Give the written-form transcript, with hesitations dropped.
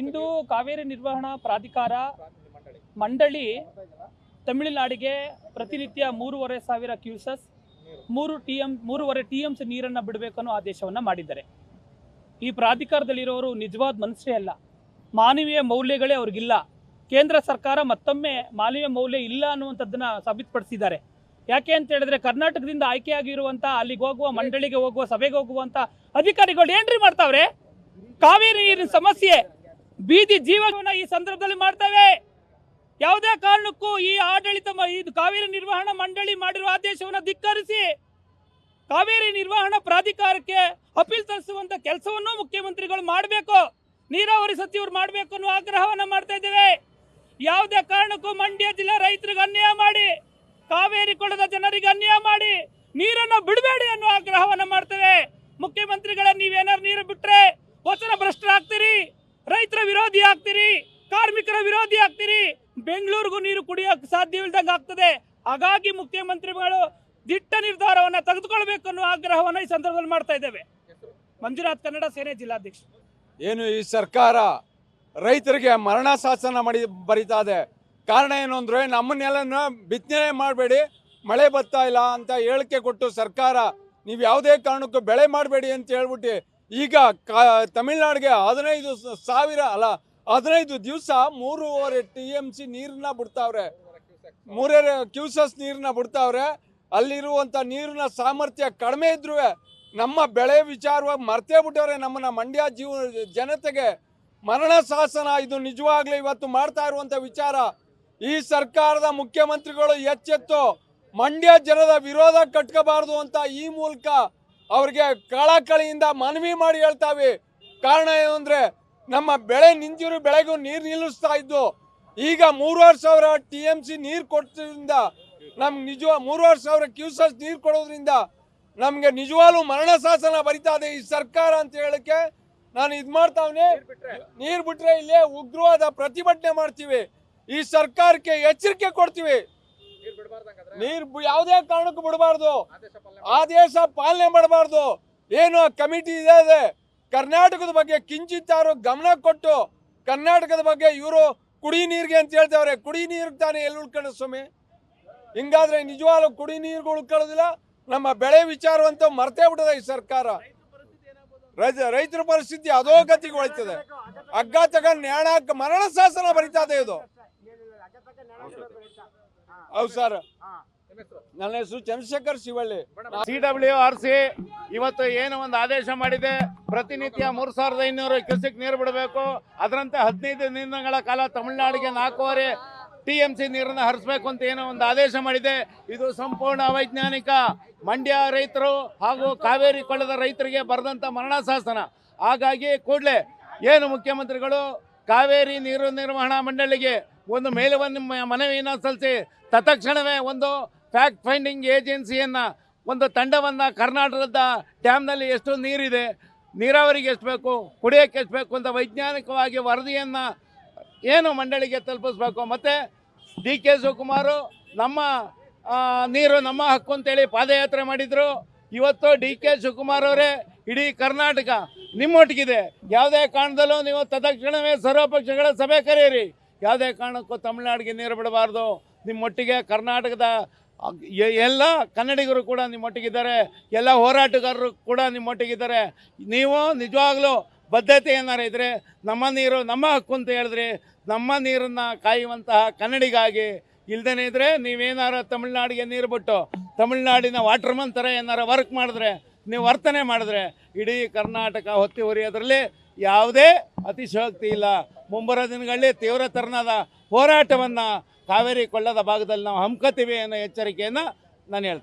ಇಂದು ಕಾವೇರಿ ನಿರ್ವಹಣಾ ಪ್ರಾಧಿಕಾರ ಮಂಡಳಿ ತಮಿಳುನಾಡಿಗೆ ಪ್ರತಿನಿತ್ಯ 3,500 ಕ್ಯೂಸೆಸ್ 3.5 TMC ನೀರನ್ನು ಬಿಡಬೇಕು ಅನ್ನೋ ಆದೇಶವನ್ನು ಮಾಡಿದ್ದಾರೆ. ಈ ಪ್ರಾಧಿಕಾರದಲ್ಲಿರೋರು ನಿಜವಾದ ಮನುಷ್ಯರೇ ಅಲ್ಲ, ಮಾನವೀಯ ಮೌಲ್ಯಗಳೇ ಅವ್ರಿಗಿಲ್ಲ. ಕೇಂದ್ರ ಸರ್ಕಾರ ಮತ್ತೊಮ್ಮೆ ಮಾನವೀಯ ಮೌಲ್ಯ ಇಲ್ಲ ಅನ್ನುವಂಥದ್ದನ್ನು ಸಾಬೀತುಪಡಿಸಿದ್ದಾರೆ. ಯಾಕೆ ಅಂತ ಹೇಳಿದ್ರೆ, ಕರ್ನಾಟಕದಿಂದ ಆಯ್ಕೆಯಾಗಿರುವಂಥ ಅಲ್ಲಿಗೆ ಹೋಗುವ ಮಂಡಳಿಗೆ ಹೋಗುವ ಸಭೆಗೆ ಹೋಗುವಂಥ ಅಧಿಕಾರಿಗಳು ಏನ್ರಿ ಮಾಡ್ತಾವ್ರೆ? ಕಾವೇರಿ ನೀರಿನ ಸಮಸ್ಯೆ ಬೀದಿ ಜೀವನ ಈ ಸಂದರ್ಭದಲ್ಲಿ ಮಾಡ್ತವೆ. ಯಾವುದೇ ಕಾರಣಕ್ಕೂ ಈ ಆಡಳಿತ ಇದು ಕಾವೇರಿ ನಿರ್ವಹಣಾ ಮಂಡಳಿ ಮಾಡಿರುವ ಆದೇಶವನ್ನು ಧಿಕ್ಕರಿಸಿ ಕಾವೇರಿ ನಿರ್ವಹಣಾ ಪ್ರಾಧಿಕಾರಕ್ಕೆ ಅಪೀಲ್ ಸಲ್ಲಿಸುವಂತ ಕೆಲಸವನ್ನು ಮುಖ್ಯಮಂತ್ರಿಗಳು ಮಾಡಬೇಕು, ನೀರಾವರಿ ಸಚಿವರು ಮಾಡಬೇಕು ಅನ್ನೋ ಆಗ್ರಹವನ್ನು ಮಾಡ್ತಾ ಇದ್ದೇವೆ. ಯಾವುದೇ ಕಾರಣಕ್ಕೂ ಮಂಡ್ಯ ಜಿಲ್ಲಾ ರೈತರಿಗೆ ಅನ್ಯಾಯ ಮಾಡಿ, ಕಾವೇರಿ ಕೊಳದ ಜನರಿಗೆ ಅನ್ಯಾಯ ಮಾಡಿ ನೀರನ್ನು ಬಿಡಬೇಡಿ ಅನ್ನೋ ಆಗ್ರಹವನ್ನು ಮಾಡ್ತೇವೆ. ಮುಖ್ಯಮಂತ್ರಿಗಳ ನೀವೇನಾದ್ರು ನೀರು ಬಿಟ್ರೆ ವಚನ ಭ್ರಷ್ಟರಾಗ್ತೀರಿ, ರೈತರ ವಿರೋಧಿ ಆಗ್ತೀರಿ, ಕಾರ್ಮಿಕರ ವಿರೋಧಿ ಆಗ್ತೀರಿ, ಬೆಂಗಳೂರಿಗೂ ನೀರು ಕುಡಿಯೋಕೆ ಸಾಧ್ಯವಿಲ್ಲದಂಗೆ ಆಗ್ತದೆ. ಹಾಗಾಗಿ ಮುಖ್ಯಮಂತ್ರಿಗಳು ದಿಟ್ಟ ನಿರ್ಧಾರವನ್ನು ತೆಗೆದುಕೊಳ್ಬೇಕು ಅನ್ನೋ ಆಗ್ರಹವನ್ನು ಈ ಸಂದರ್ಭದಲ್ಲಿ ಮಾಡ್ತಾ ಇದ್ದೇವೆ. ಮಂಜುನಾಥ್, ಕನ್ನಡ ಸೇನೆ ಜಿಲ್ಲಾಧ್ಯಕ್ಷ. ಏನು ಈ ಸರ್ಕಾರ ರೈತರಿಗೆ ಮರಣ ಶಾಸನ ಬರೀತಾ ಇದೆ. ಕಾರಣ ಏನು ಅಂದರೆ, ನಮ್ಮನ್ನೆಲ್ಲ ಬಿತ್ತನೆ ಮಾಡಬೇಡಿ, ಮಳೆ ಬರ್ತಾ ಇಲ್ಲ ಅಂತ ಹೇಳಿಕೆ ಕೊಟ್ಟು ಸರ್ಕಾರ ನೀವು ಯಾವುದೇ ಕಾರಣಕ್ಕೂ ಬೆಳೆ ಮಾಡಬೇಡಿ ಅಂತ ಹೇಳ್ಬಿಟ್ಟು ಈಗ ತಮಿಳ್ನಾಡಿಗೆ 15 ದಿವಸ 3.5 TMC ನೀರನ್ನ ಬಿಡ್ತಾವ್ರೆ, 3 ಕ್ಯೂಸಸ್ ನೀರನ್ನ ಬಿಡ್ತಾವ್ರೆ. ಅಲ್ಲಿರುವಂಥ ನೀರಿನ ಸಾಮರ್ಥ್ಯ ಕಡಿಮೆ ಇದ್ರೂ ನಮ್ಮ ಬೆಳೆ ವಿಚಾರವಾಗಿ ಮರ್ತೇ ಬಿಟ್ಟವ್ರೆ. ನಮ್ಮನ್ನ ಮಂಡ್ಯ ಜನತೆಗೆ ಮರಣ ಶಾಸನ ಇದು ನಿಜವಾಗ್ಲೂ ಇವತ್ತು ಮಾಡ್ತಾ ಇರುವಂಥ ವಿಚಾರ. ಈ ಸರ್ಕಾರದ ಮುಖ್ಯಮಂತ್ರಿಗಳು ಎಚ್ಚೆತ್ತು ಮಂಡ್ಯ ಜನದ ವಿರೋಧ ಕಟ್ಕೋಬಾರ್ದು ಅಂತ ಈ ಮೂಲಕ ಅವ್ರಿಗೆ ಕಳಕಳಿಯಿಂದ ಮನವಿ ಮಾಡಿ ಹೇಳ್ತಾವೆ. ಕಾರಣ ಏನು ಅಂದರೆ, ನಮ್ಮ ಬೆಳೆ ನಿಂತಿರೋ ಬೆಳೆಗೂ ನೀರು ನಿಲ್ಲಿಸ್ತಾ ಇದ್ದು ಈಗ 3,500 TMC ನೀರು ಕೊಟ್ಟದ್ರಿಂದ ನಮ್ಗೆ 3,500 ಕ್ಯೂಸಸ್ ನೀರು ಕೊಡೋದ್ರಿಂದ ನಮಗೆ ನಿಜವಾಗ್ಲೂ ಮರಣ ಶಾಸನ ಬರಿತಾ ಇದೆ ಈ ಸರ್ಕಾರ ಅಂತ ಹೇಳಕ್ಕೆ ನಾನು ಇದು ಮಾಡ್ತಾವನೆ. ನೀರು ಬಿಟ್ರೆ ಇಲ್ಲೇ ಉಗ್ರವಾದ ಪ್ರತಿಭಟನೆ ಮಾಡ್ತೀವಿ, ಈ ಸರ್ಕಾರಕ್ಕೆ ಎಚ್ಚರಿಕೆ ಕೊಡ್ತೀವಿ. ನೀರು ಯಾವುದೇ ಕಾರಣಕ್ಕೂ ಬಿಡಬಾರ್ದು, ಆದೇಶ ಪಾಲನೆ ಮಾಡಬಾರ್ದು. ಏನು ಕಮಿಟಿ ಇದೆ, ಕರ್ನಾಟಕದ ಬಗ್ಗೆ ಕಿಂಚಿತ್ತಾರು ಗಮನ ಕೊಟ್ಟು ಕರ್ನಾಟಕದ ಬಗ್ಗೆ ಇವರು ಕುಡಿ ನೀರಿಗೆ ಅಂತ ಹೇಳ್ತಾವ್ರೆ. ಕುಡಿ ನೀರಿಗೆ ತಾನೇ ಎಲ್ಲಿ ಉಳ್ಕೊಳ್ಳೋ ಸ್ವಾಮಿ? ಹಿಂಗಾದ್ರೆ ನಿಜವಾಗ್ಲೂ ಕುಡಿ ನೀರು ಉಳ್ಕೊಳ್ಳೋದಿಲ್ಲ, ನಮ್ಮ ಬೆಳೆ ವಿಚಾರವಂತ ಮರ್ತೇ ಬಿಟ್ಟದ ಈ ಸರ್ಕಾರ. ರೈತರ ಪರಿಸ್ಥಿತಿ ಅಧೋಗತಿಗೆ ಹೋಗ್ತದೆ. ಹಗ್ಗ ತಗೊಂಡು ನ್ಯಾಣ ಮರಣ ಶಾಸನ ಬರಿತಾ ಇದೆ ಇದು. ಹೌದು ಸರ್, ನನ್ನ ಹೆಸರು ಚಂದ್ರಶೇಖರ್ ಶಿವಳ್ಳಿ. CWRC ಇವತ್ತು ಏನು ಒಂದು ಆದೇಶ ಮಾಡಿದೆ, ಪ್ರತಿನಿತ್ಯ 3,500 ಕ್ಯೂಸೆಕ್ ನೀರು ಬಿಡಬೇಕು. ಅದರಂತೆ 15 ದಿನಗಳ ಕಾಲ ತಮಿಳುನಾಡಿಗೆ 4.5 TMC ನೀರನ್ನು ಹರಿಸಬೇಕು ಅಂತ ಏನೋ ಒಂದು ಆದೇಶ ಮಾಡಿದೆ. ಇದು ಸಂಪೂರ್ಣ ಅವೈಜ್ಞಾನಿಕ. ಮಂಡ್ಯ ರೈತರು ಹಾಗೂ ಕಾವೇರಿ ಕೊಳ್ಳದ ರೈತರಿಗೆ ಬರೆದಂಥ ಮರಣ ಶಾಸನ. ಹಾಗಾಗಿ ಕೂಡಲೇ ಏನು ಮುಖ್ಯಮಂತ್ರಿಗಳು ಕಾವೇರಿ ನೀರು ನಿರ್ವಹಣಾ ಮಂಡಳಿಗೆ ಒಂದು ಮನವಿಯನ್ನು ಸಲ್ಲಿಸಿ ತತ್ಕ್ಷಣವೇ ಒಂದು ಫ್ಯಾಕ್ಟ್ ಫೈಂಡಿಂಗ್ ಏಜೆನ್ಸಿಯನ್ನು, ಒಂದು ತಂಡವನ್ನು ಕರ್ನಾಟಕದ ಡ್ಯಾಮ್ನಲ್ಲಿ ಎಷ್ಟು ನೀರಿದೆ, ನೀರಾವರಿಗೆ ಎಷ್ಟು ಬೇಕು, ಕುಡಿಯೋಕ್ಕೆ ಎಷ್ಟು ಬೇಕು ಅಂತ ವೈಜ್ಞಾನಿಕವಾಗಿ ವರದಿಯನ್ನು ಏನು ಮಂಡಳಿಗೆ ತಲುಪಿಸ್ಬೇಕು. ಮತ್ತು DK ಶಿವಕುಮಾರ್ ನಮ್ಮ ನೀರು ನಮ್ಮ ಹಕ್ಕು ಅಂತೇಳಿ ಪಾದಯಾತ್ರೆ ಮಾಡಿದರು. ಇವತ್ತು DK ಶಿವಕುಮಾರ್ ಅವರೇ ಇಡೀ ಕರ್ನಾಟಕ ನಿಮ್ಮೊಟ್ಟಿಗಿದೆ. ಯಾವುದೇ ಕಾರಣದಲ್ಲೂ ನೀವು ತತ್ಕ್ಷಣವೇ ಸರ್ವಪಕ್ಷಗಳ ಸಭೆ ಕರೆಯಿರಿ. ಯಾವುದೇ ಕಾರಣಕ್ಕೂ ತಮಿಳುನಾಡಿಗೆ ನೀರು ಬಿಡಬಾರ್ದು. ನಿಮ್ಮೊಟ್ಟಿಗೆ ಕರ್ನಾಟಕದ ಎಲ್ಲ ಕನ್ನಡಿಗರು ಕೂಡ ನಿಮ್ಮೊಟ್ಟಿಗಿದ್ದಾರೆ, ಎಲ್ಲ ಹೋರಾಟಗಾರರು ಕೂಡ ನಿಮ್ಮೊಟ್ಟಿಗಿದ್ದಾರೆ. ನೀವು ನಿಜವಾಗ್ಲೂ ಬದ್ಧತೆ ಏನಾರು ಇದ್ದರೆ ನಮ್ಮ ನೀರು ನಮ್ಮ ಹಕ್ಕು ಅಂತ ಹೇಳಿದ್ರೆ ನಮ್ಮ ನೀರನ್ನು ಕಾಯುವಂತಹ ಕನ್ನಡಿಗಾಗಿ, ಇಲ್ದೇನೆ ಇದ್ದರೆ ನೀವೇನಾರು ತಮಿಳ್ನಾಡಿಗೆ ನೀರು ಬಿಟ್ಟು ತಮಿಳ್ನಾಡಿನ ವಾಟರ್ಮನ್ ಥರ ಏನಾರು ವರ್ಕ್ ಮಾಡಿದ್ರೆ, ನೀವು ವರ್ತನೆ ಮಾಡಿದ್ರೆ ಇಡೀ ಕರ್ನಾಟಕ ಹೊತ್ತಿ ಉರಿಯೋದ್ರಲ್ಲಿ ಯಾವುದೇ ಅತಿಶಯೋಕ್ತಿ ಇಲ್ಲ. ಮುಂಬರೋ ದಿನಗಳಲ್ಲಿ ತೀವ್ರತರನಾದ ಹೋರಾಟವನ್ನು ಕಾವೇರಿ ಕೊಳ್ಳದ ಭಾಗದಲ್ಲಿ ನಾವು ಹಮ್ಮಿಕೊತೀವಿ ಅನ್ನೋ ಎಚ್ಚರಿಕೆಯನ್ನು ನಾನು ಹೇಳ್ತೀನಿ.